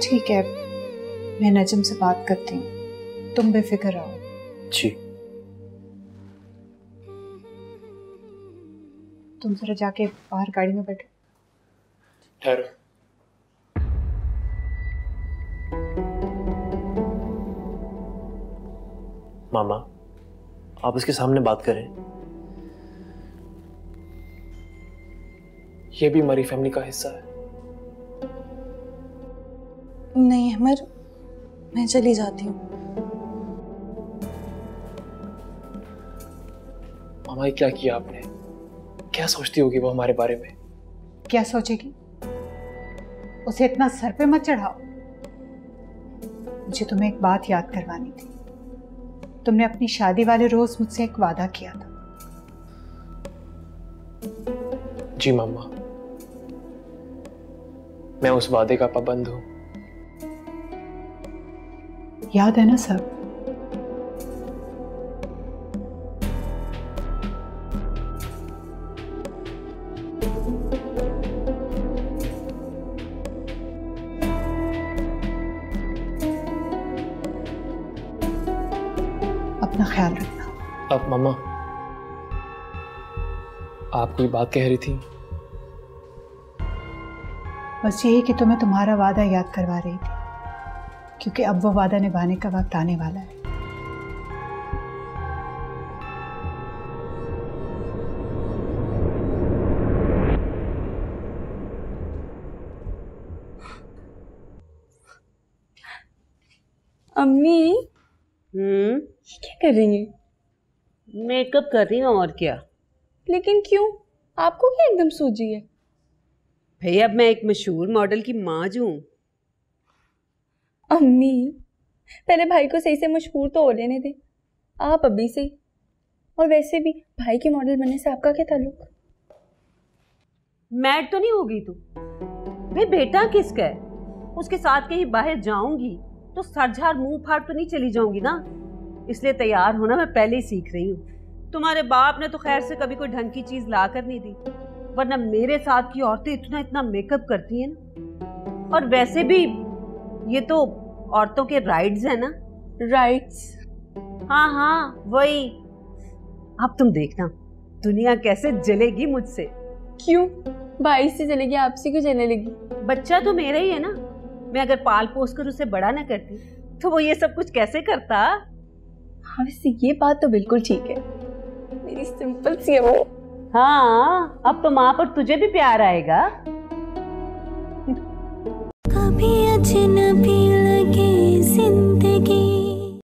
ठीक है, मैं नजम से बात करती हूँ, तुम बेफिक्र रहो। जी। तुम जरा जाके बाहर गाड़ी में बैठो। ठहरो। मामा, आप इसके सामने बात करें। ये भी हमारी फैमिली का हिस्सा है। नहीं अमर, मैं चली जाती हूँ। मामा, ये क्या किया आपने? क्या सोचती होगी वो हमारे बारे में? क्या सोचेगी? उसे इतना सर पे मत चढ़ाओ। मुझे तुम्हें एक बात याद करवानी थी। तुमने अपनी शादी वाले रोज मुझसे एक वादा किया था। जी मामा, मैं उस वादे का पाबंद हूं। याद है ना सब? अपना ख्याल रखना। अब मामा, आप कोई बात कह रही थी? बस यही कि तुम्हें तुम्हारा वादा याद करवा रही थी, क्योंकि अब वो वादा निभाने का वक्त आने वाला है। अम्मी, क्या कर रही हैं? मेकअप कर रही हूँ, और क्या। लेकिन क्यों? आपको क्या एकदम सूझी है? भैया, अब मैं एक मशहूर मॉडल की माँ हूँ। अम्मी, पहले भाई को सही से मशहूर तो हो लेने दे, आप अभी से। और वैसे भी भाई के मॉडल बनने से आपका क्या ताल्लुक? मैड तो नहीं होगी तू? वे बेटा किसका है? उसके साथ कहीं बाहर जाऊंगी तो सरझार मुंह फाड़ तो नहीं चली जाऊंगी ना, इसलिए तैयार होना मैं पहले ही सीख रही हूँ। तुम्हारे बाप ने तो खैर से कभी कोई ढंग की चीज ला कर नहीं दी, वरना मेरे साथ की औरतें इतना इतना मेकअप करती हैं ना। और वैसे भी ये तो औरतों के राइट्स है ना। राइट्स? हाँ हाँ, वही। अब तुम देखना दुनिया कैसे जलेगी मुझसे। क्यों? भाई से जलेगी, आपसे क्यों जलने लगी? बच्चा तो मेरा ही है ना। मैं अगर पाल पोस कर उसे बड़ा ना करती तो वो ये सब कुछ कैसे करता? हाँ, वैसे ये बात तो बिल्कुल ठीक है, मेरी सिंपल सी है वो। हाँ, अब तो माँ पर तुझे भी प्यार आएगा।